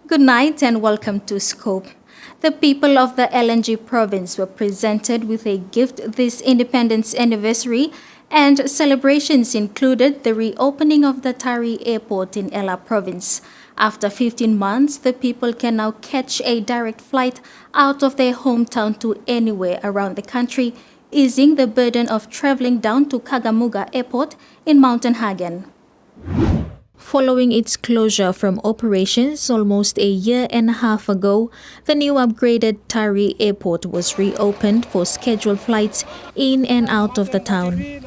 Good night and welcome to Scope. The people of the LNG province were presented with a gift this independence anniversary, and celebrations included the reopening of the Tari Airport in Ella province. After 15 months, the people can now catch a direct flight out of their hometown to anywhere around the country, easing the burden of traveling down to Kagamuga Airport in Mountain Hagen. Following its closure from operations almost a year and a half ago, the new upgraded Tari Airport was reopened for scheduled flights in and out of the town.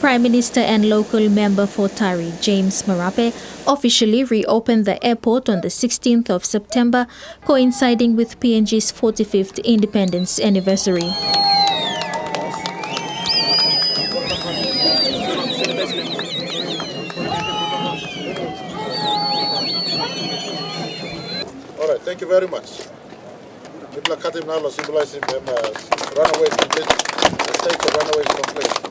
Prime Minister and local member for Tari, James Marape, officially reopened the airport on the 16th of September, coinciding with PNG's 45th independence anniversary. All right, thank you very much. People are cutting now, symbolizing them as runaways complete. The state of runaways complete.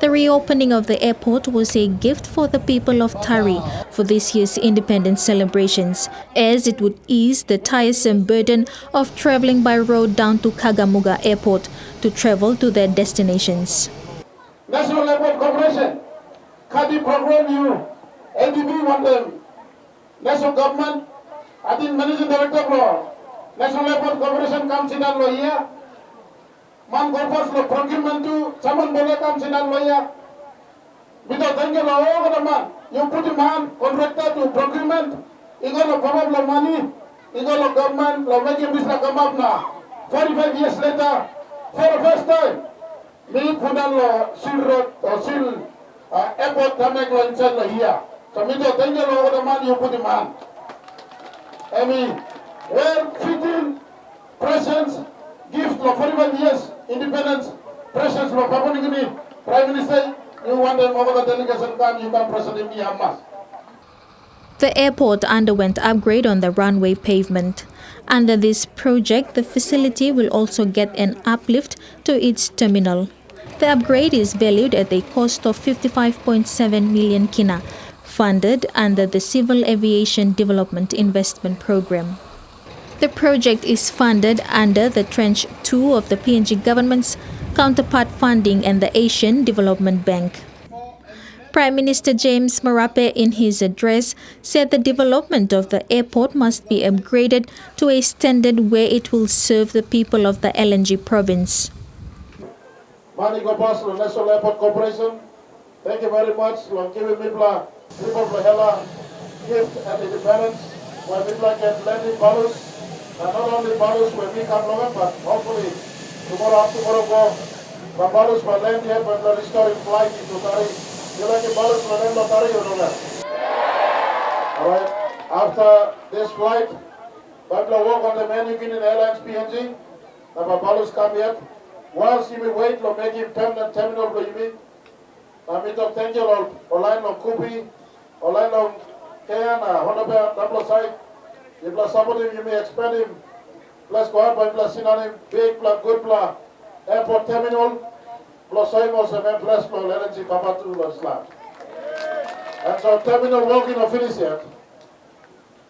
The reopening of the airport was a gift for the people of Tari for this year's independence celebrations, as it would ease the tiresome burden of traveling by road down to Kagamuga Airport to travel to their destinations. National Airport Corporation, Kadi program you, ADB want them. National government, I think Managing Director law, National Airport Corporation comes in and lawyer. Man corpus lo procurement to someone bole comes in and lawyer. Without thinking lo oh man, you put a man contractor to procurement, you gonna come up the money, you gonna government lo make him business come up now. 45 years later, for the first time, me put on lo seal road or seal airport to make lo inside lo here. So me don't think lo the man you put a man. I mean, where fitting presence gift for 45 years independence presence for Papua New Guinea Prime Minister, you want them over the delegation come, you can present in the Hamas. The airport underwent upgrade on the runway pavement. Under this project, the facility will also get an uplift to its terminal. The upgrade is valued at a cost of 55.7 million kina, funded under the Civil Aviation Development Investment Program. The project is funded under the Tranche 2 of the PNG government's counterpart funding and the Asian Development Bank. Prime Minister James Marape, in his address, said the development of the airport must be upgraded to a standard where it will serve the people of the LNG province. Manigo Boss, National Airport Corporation, thank you very much for giving people for hella gift and independence, where people can land in Balus. Not only Balus when we come along, but hopefully tomorrow go from Balus by land here, but the restoring flight into Tari. You like a Balus by land of Tari or not? Alright, after this flight, people work on the menu in Airlines PNG. Now Balus come yet. Whilst you will wait, to make him permanent terminal for you. Thank you all. Online on Kupi, online on Kayana, Honoba, double side. If somebody you may expand him, plus go out by plus synonym, big plus good plus airport terminal, plus Soimos and plus plus LNG Papatu plus slab. And so terminal work in finish yet.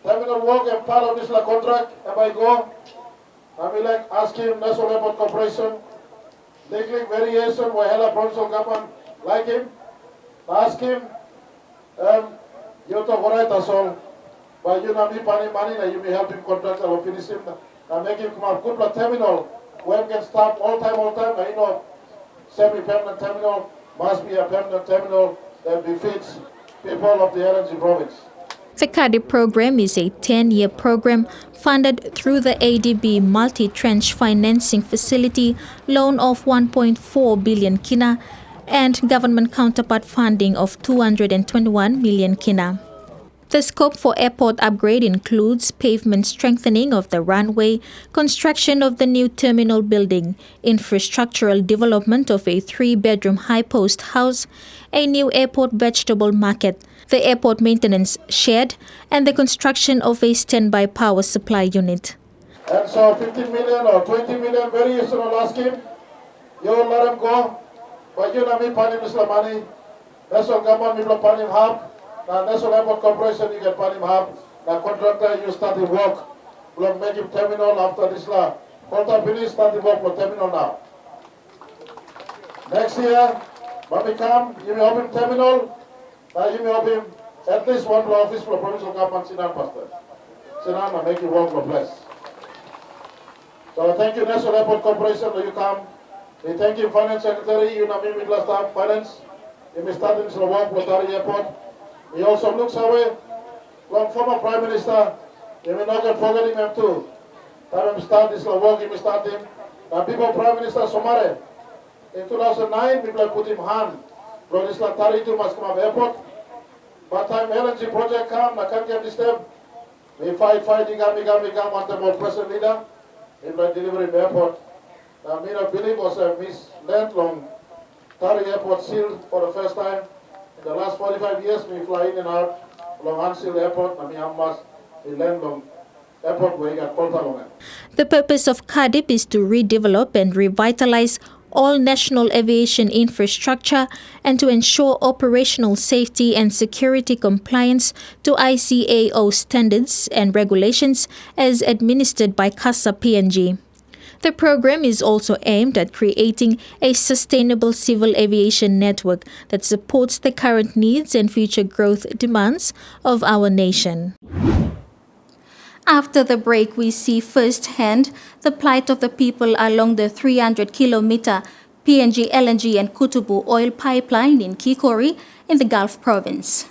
Terminal work and part of this contract, if I go, I will like ask him National Airport Corporation, legally variation where hella provincial government like him, ask him, you to write us all. But you know me money you may help him contract or finish him and make him come up good terminal where we can stop all time, you know, semi-permanent terminal must be a permanent terminal that befits people of the LNG province. The KADI program is a 10-year program funded through the ADB multi-tranche financing facility loan of 1.4 billion kina and government counterpart funding of 221 million kina. The scope for airport upgrade includes pavement strengthening of the runway, construction of the new terminal building, infrastructural development of a 3-bedroom high-post house, a new airport vegetable market, the airport maintenance shed, and the construction of a standby power supply unit. And so 15 million or 20 million, very useful last scheme. You let them go, but you know me, Panim Islamani, National Government, people Panim Hub. Now, National Airport Corporation, you get Panim Hub. Now, contractor, you start the work. We'll make him terminal after this law. Contract finish, start the work for terminal now. Next year, when we come, you may open terminal. Now, you may open at least one office for provincial government, Sinan Pastor. Sinan, I make you work for place. So, thank you, National Airport Corporation, that you come. We thank you, Finance Secretary, you know me, middle staff, Finance. You may start this work with Tari Airport. He also looks away from former Prime Minister. You may not forget him too. Time him start this work, he may start him. Now people Prime Minister Somare. In 2009, people put him hand. Bro, this Tari to must come up airport. But time LNG project come, I can't get this step. We fight, we come, want the more present leader. In the delivery in the airport. Now, me not believe was a miss-land long. Tari Airport sealed for the first time. In the last 45 years, we fly in and out along unsealed airport. I mean, how much we land long airport where you got Kolta long. The purpose of CADIP is to redevelop and revitalize all national aviation infrastructure and to ensure operational safety and security compliance to ICAO standards and regulations as administered by CASA PNG. The program is also aimed at creating a sustainable civil aviation network that supports the current needs and future growth demands of our nation. After the break, we see firsthand the plight of the people along the 300-kilometer PNG LNG and Kutubu oil pipeline in Kikori in the Gulf Province.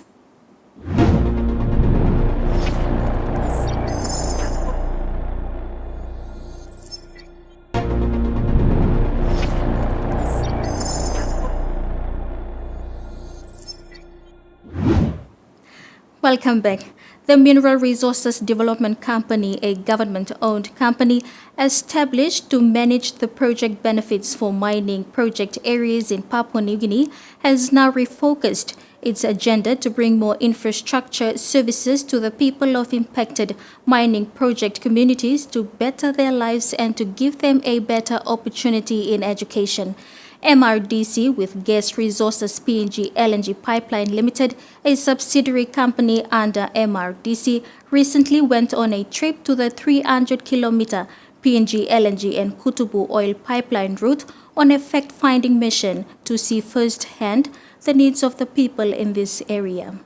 Welcome back. The Mineral Resources Development Company, a government-owned company established to manage the project benefits for mining project areas in Papua New Guinea, has now refocused its agenda to bring more infrastructure services to the people of impacted mining project communities to better their lives and to give them a better opportunity in education. MRDC, with Gas Resources PNG LNG Pipeline Limited, a subsidiary company under MRDC, recently went on a trip to the 300-kilometer PNG LNG and Kutubu oil pipeline route on a fact-finding mission to see firsthand the needs of the people in this area.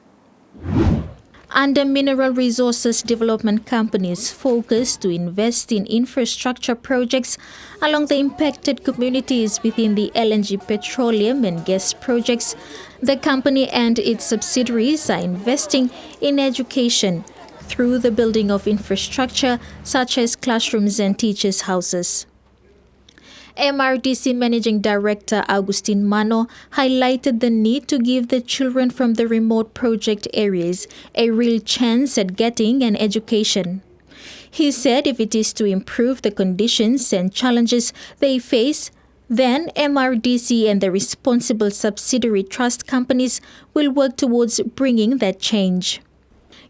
Under Mineral Resources Development Company's focus to invest in infrastructure projects along the impacted communities within the LNG petroleum and gas projects, the company and its subsidiaries are investing in education through the building of infrastructure such as classrooms and teachers' houses. MRDC Managing Director Augustine Mano highlighted the need to give the children from the remote project areas a real chance at getting an education. He said if it is to improve the conditions and challenges they face, then MRDC and the responsible subsidiary trust companies will work towards bringing that change.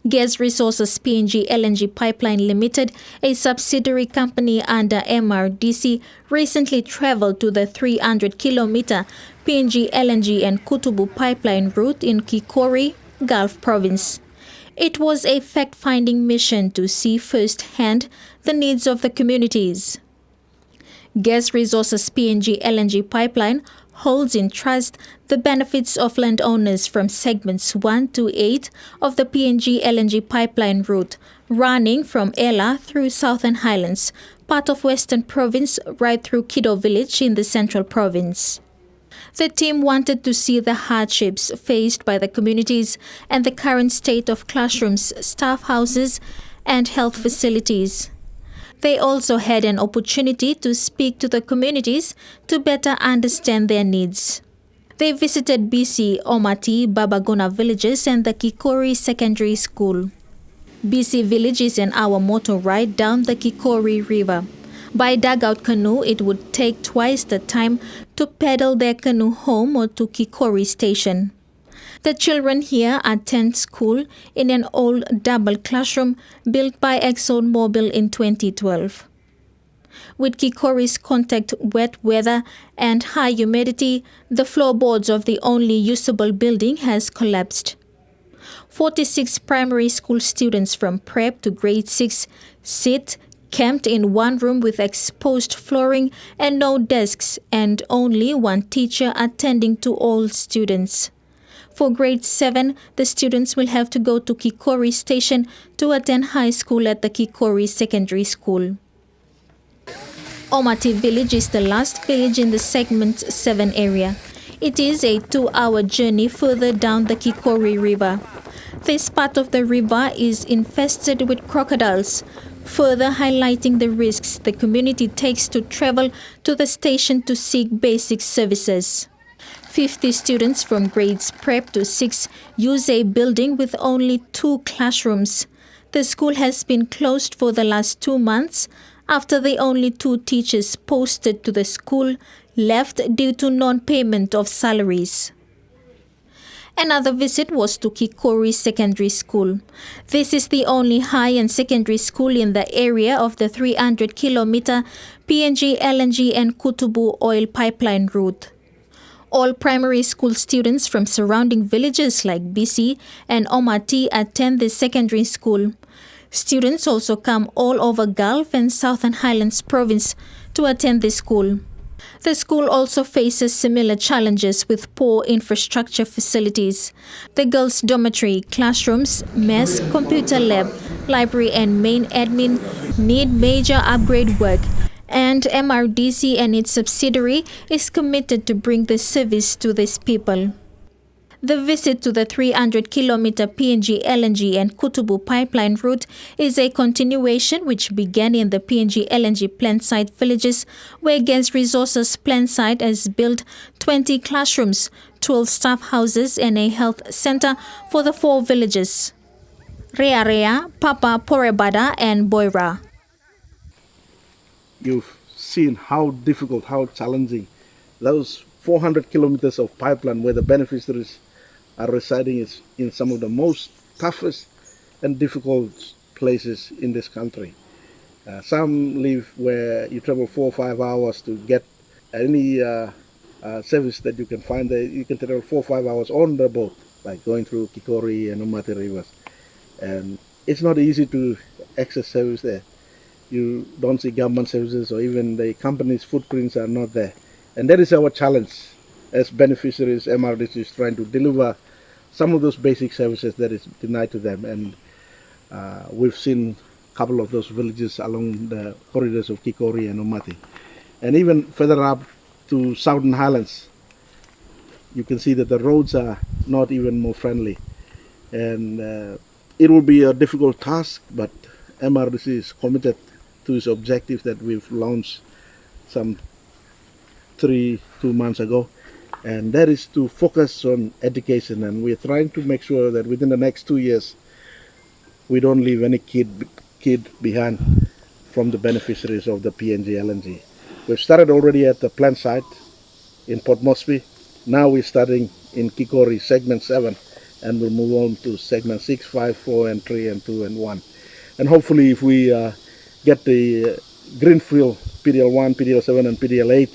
Gas Resources PNG LNG Pipeline Limited, a subsidiary company under MRDC, recently traveled to the 300-kilometer PNG LNG and Kutubu pipeline route in Kikori, Gulf Province. It was a fact-finding mission to see firsthand the needs of the communities. Gas Resources PNG LNG Pipeline holds in trust the benefits of landowners from segments 1 to 8 of the PNG LNG pipeline route, running from Ela through Southern Highlands, part of Western Province, right through Kido Village in the Central Province. The team wanted to see the hardships faced by the communities and the current state of classrooms, staff houses, and health facilities. They also had an opportunity to speak to the communities to better understand their needs. They visited BC, Omati, Babagona villages and the Kikori Secondary School. BC Village is an hour motor ride down the Kikori River. By dugout canoe, it would take twice the time to paddle their canoe home or to Kikori Station. The children here attend school in an old double classroom built by ExxonMobil in 2012. With Kikori's contact wet weather and high humidity, the floorboards of the only usable building has collapsed. 46 primary school students from prep to grade 6 sit camped in one room with exposed flooring and no desks, and only one teacher attending to all students. For grade 7, the students will have to go to Kikori Station to attend high school at the Kikori Secondary School. Omati village is the last village in the segment 7 area. It is a 2-hour journey further down the Kikori River. This part of the river is infested with crocodiles, further highlighting the risks the community takes to travel to the station to seek basic services. 50 students from grades prep to 6 use a building with only 2 classrooms. The school has been closed for the last 2 months after the only 2 teachers posted to the school left due to non-payment of salaries. Another visit was to Kikori Secondary School. This is the only high-end secondary school in the area of the 300-kilometer PNG, LNG and Kutubu oil pipeline route. All primary school students from surrounding villages like BC and Omati attend this secondary school. Students also come all over Gulf and Southern Highlands province to attend this school. The school also faces similar challenges with poor infrastructure facilities. The girls' dormitory, classrooms, mess, computer lab, library and main admin need major upgrade work, and MRDC and its subsidiary is committed to bring the service to these people. The visit to the 300-kilometer PNG, LNG and Kutubu pipeline route is a continuation which began in the PNG LNG plant site villages, where Gas Resources plant site has built 20 classrooms, 12 staff houses and a health center for the 4 villages: Rea Rea, Papa, Porebada and Boira. You've seen how difficult, how challenging those 400 kilometers of pipeline where the beneficiaries are residing is in some of the most toughest and difficult places in this country. Some live where you travel 4 or 5 hours to get any service that you can find there. You can travel 4 or 5 hours on the boat, like going through Kikori and Omati rivers. And it's not easy to access service there. You don't see government services, or even the company's footprints are not there. And that is our challenge as beneficiaries. MRDC is trying to deliver some of those basic services that is denied to them. And we've seen a couple of those villages along the corridors of Kikori and Omati. And even further up to Southern Highlands, you can see that the roads are not even more friendly. And it will be a difficult task, but MRDC is committed to its objective that we've launched some 2 months ago, and that is to focus on education. And we're trying to make sure that within the next 2 years we don't leave any kid behind from the beneficiaries of the PNG LNG. We've started already at the plant site in Port Moresby. Now we're starting in Kikori segment 7, and we'll move on to segment 6, 5, 4 and 3 and 2 and 1. And hopefully if we get the Greenfield PDL1, PDL7 and PDL8,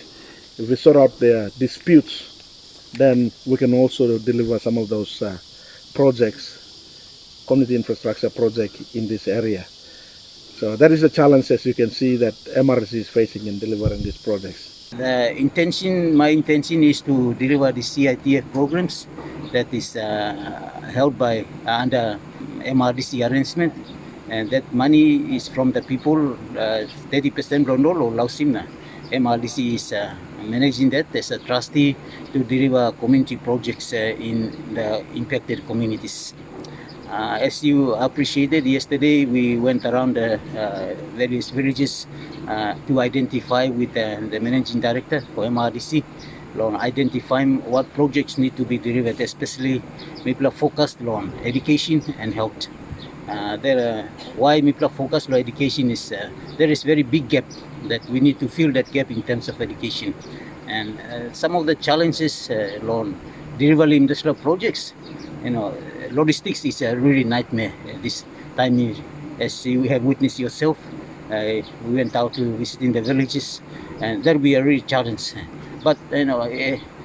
if we sort out their disputes, then we can also deliver some of those projects, community infrastructure project in this area. So that is a challenge, as you can see, that MRC is facing in delivering these projects. My intention is to deliver the CITF programs that is held by under MRDC arrangement, and that money is from the people, 30% Rondol or Lausimna. MRDC is managing that as a trustee to deliver community projects in the impacted communities. As you appreciated yesterday, we went around the various villages to identify with the managing director for MRDC identify what projects need to be delivered, especially maybe focused on education and health. Why MIPLA focused on education is there is very big gap that we need to fill that gap in terms of education. And some of the challenges on delivering industrial projects, logistics is a really nightmare this time. As you have witnessed yourself, we went out to visiting the villages, and that will be a real challenge. But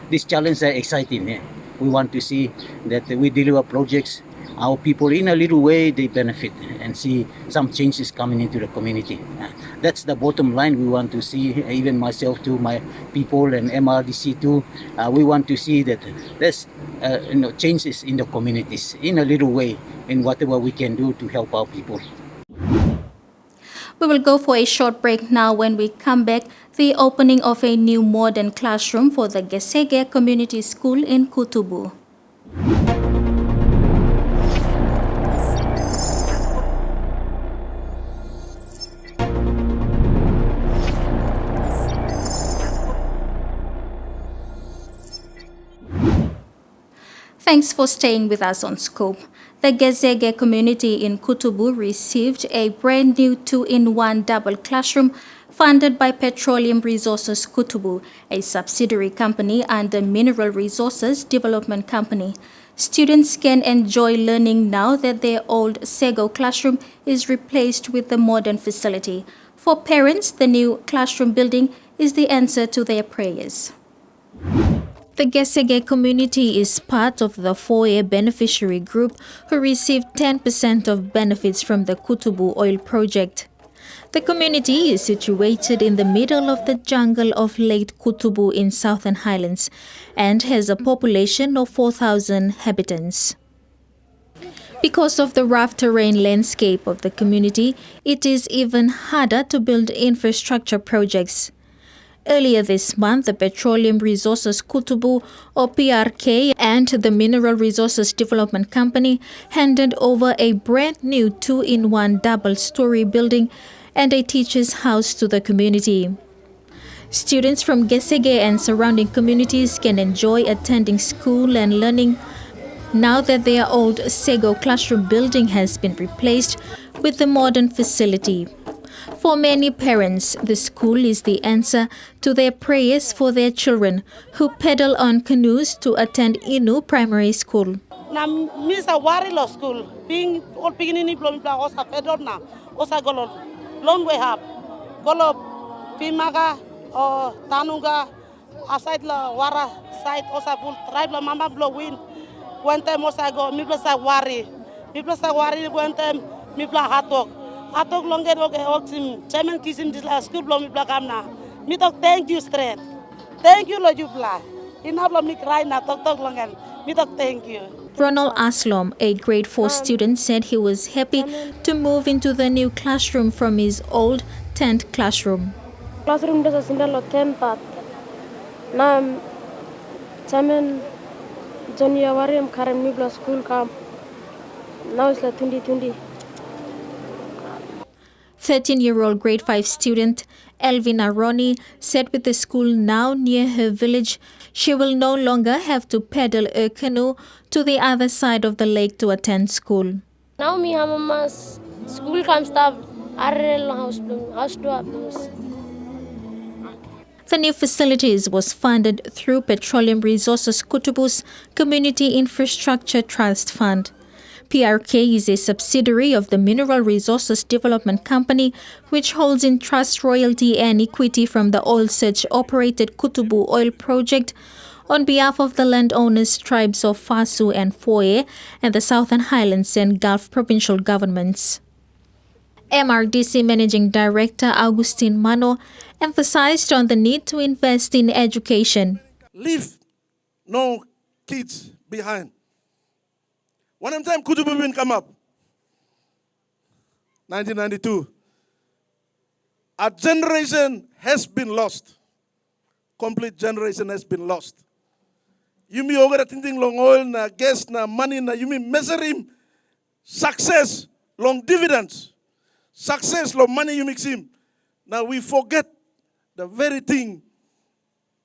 these challenges are exciting. We want to see that we deliver projects. Our people, in a little way, they benefit and see some changes coming into the community. That's the bottom line. We want to see, even myself too, my people and MRDC too. We want to see that there's changes in the communities in a little way, in whatever we can do to help our people. We will go for a short break now. When we come back, the opening of a new modern classroom for the Gesege Community School in Kutubu. Thanks for staying with us on Scope. The Gesege community in Kutubu received a brand new 2-in-1 double classroom funded by Petroleum Resources Kutubu, a subsidiary company under Mineral Resources Development Company. Students can enjoy learning now that their old Sego classroom is replaced with the modern facility. For parents, the new classroom building is the answer to their prayers. The Gesege community is part of the 4-year beneficiary group who received 10% of benefits from the Kutubu oil project. The community is situated in the middle of the jungle of Lake Kutubu in Southern Highlands and has a population of 4,000 inhabitants. Because of the rough terrain landscape of the community, it is even harder to build infrastructure projects. Earlier this month, the Petroleum Resources Kutubu, or PRK, and the Mineral Resources Development Company handed over a brand new 2-in-1 double-story building and a teacher's house to the community. Students from Gesege and surrounding communities can enjoy attending school and learning now that their old Sego classroom building has been replaced with a modern facility. For many parents, the school is the answer to their prayers for their children who pedal on canoes to attend Inu Primary School. Na misa wari law school being all beginning blom bla osa fedor na osa golo long way up golo pimaga o tanunga aside la wara side osa full tribe la mama blow win one time osa go mi bla sa wari one time mi bla hatok longer okay oxim chairman kisim this la school blom mi bla kamna mi talk thank you straight thank you lo you bla inabla mi cry na talk longer mi talk thank you. Ronald Aslom, a grade 4 student, said he was happy to move into the new classroom from his old tent classroom. Classroom does a single tempat. Now, Chairman Johnny Awariam Karam Nubla School camp. Now it's like 2020. 13-year-old grade 5 student Elvina Ronnie said with the school now near her village, she will no longer have to paddle a canoe to the other side of the lake to attend school. Now me hamamas school camp staff arrel house to. The new facilities was funded through Petroleum Resources Kutubu's Community Infrastructure Trust Fund. PRK is a subsidiary of the Mineral Resources Development Company, which holds in trust royalty and equity from the oil search-operated Kutubu oil project on behalf of the landowners tribes of Fasu and Foye and the Southern Highlands and Gulf provincial governments. MRDC Managing Director Augustine Mano emphasized on the need to invest in education. Leave no kids behind. One time Kutubu bin come up, 1992. A generation has been lost. Complete generation has been lost. You may over thinking long oil na gas na money na you may measure him success long dividends. Success long money you mix him. Now we forget the very thing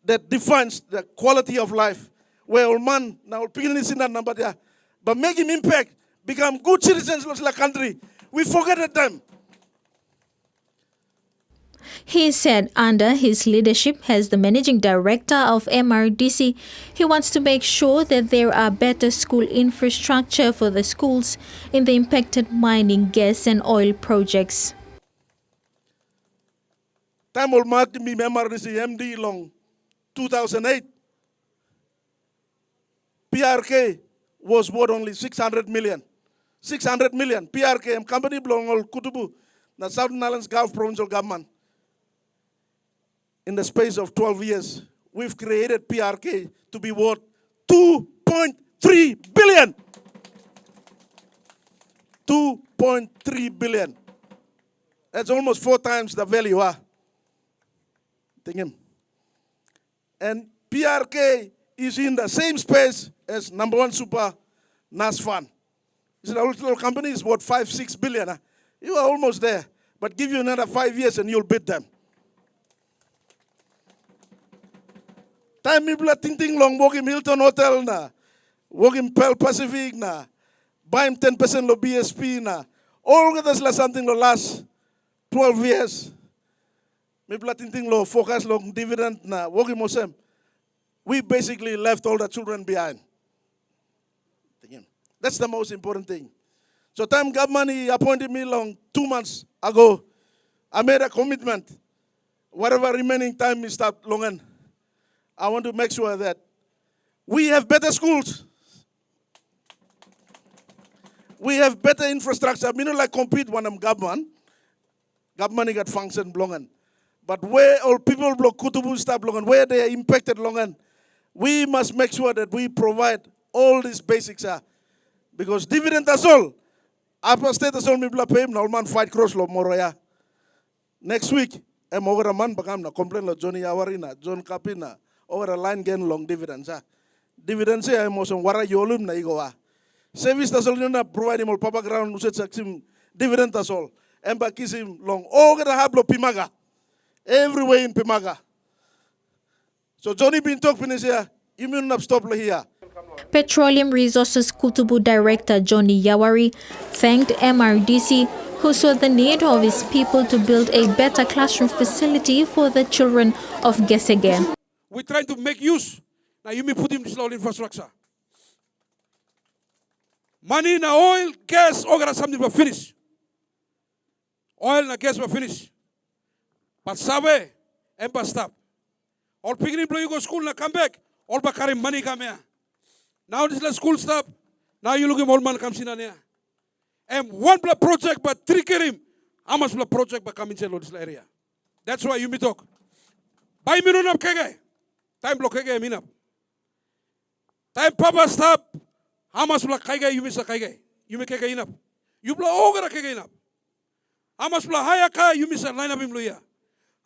that defines the quality of life. Where old man, now picking this in that number there, but make him impact, become good citizens of the country. We forget them. He said under his leadership as the managing director of MRDC, he wants to make sure that there are better school infrastructure for the schools in the impacted mining, gas and oil projects. Time old mark me MRDC MD long 2008. PRK was worth only 600 million. 600 million. PRK, company belong all Kutubu, the Southern Islands Gulf Provincial Government. In the space of 12 years, we've created PRK to be worth 2.3 billion. 2.3 billion. That's almost 4 times the value. And PRK is in the same space as number 1 super NASFAN. It's a little company, is worth 5-6 billion. You are almost there, but give you another 5 years and you'll beat them. Time people are thinking long, work in Hilton Hotel na, work in Pearl Pacific na, buy him 10% lo BSP na. All of this something lo last 12 years. People are thinking lo focus lo dividend na, work in Mosem. We basically left all the children behind. That's the most important thing. So time government he appointed me long 2 months ago. I made a commitment. Whatever remaining time is start longan. I want to make sure that we have better schools. We have better infrastructure. I mean, not like compete when I'm government. Government got function longan. But where all people block Kutubu stuff longan, where they are impacted longan, we must make sure that we provide all these basics. Because dividend as all. After state as all, me bla pay, now man fight cross lo moroya. Next week, I'm over a man become na complain lo Johnny Awarina, John Kapina, over a line gain long dividends. Dividends I'm also wara yolum na igoa. Service as all na provide him all papa ground uset saksim dividend as all. Emba kiss him long. Oh, gonna have lo Pimaga. Everywhere in Pimaga. So Johnny been talking is here. You mean not stop here. Petroleum Resources Kutubu Director Johnny Yawari thanked MRDC, who saw the need of his people to build a better classroom facility for the children of Gesege. We're trying to make use. Now you may put in this infrastructure. Money na oil, gas, all something will finish. Oil na gas will finish. But sabe, empa stop. All picking employee go school na come back. All bakari money come here. Now this is school stop. Now you look at old man comes in here. And one project but trigger him. How much project but come in this area? That's why you me talk. Buy me no kege. Time block kege minap. Time papa stop. How much kege you miss a kege? You make kege enough. You blow over kege enough. How much hayaka you miss a line of him loya.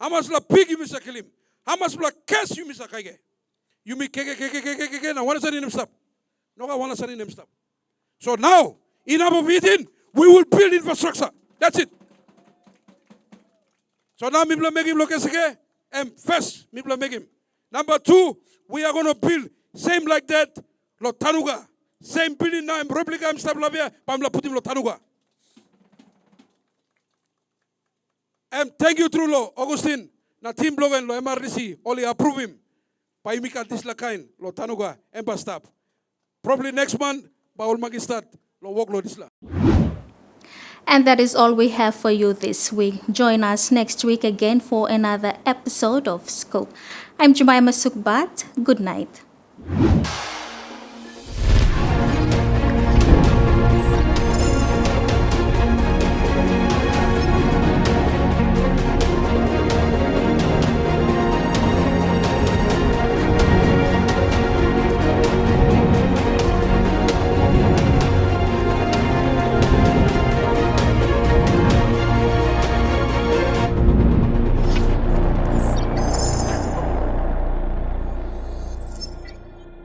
How much pig you miss a kill him. How much cash you miss a kege. You make kege. Now what is that in him stop? No one is in him stop. So now, enough of eating, we will build infrastructure. That's it. So now, people make him look as again. And first, people make him. Number 2, we are going to build same like that, Lotanuga. Same building now, I'm replica, I'm stable here, but I'm put him Lotanuga. And thank you, through law, Augustine, na team blog and lo MRDC, only approve him. Paimika this lakain, Lotanuga, and stop. Probably next month, Baul Magistat, lo work lo disla. And that is all we have for you this week. Join us next week again for another episode of Scope. I'm Jemima Sukbat. Good night.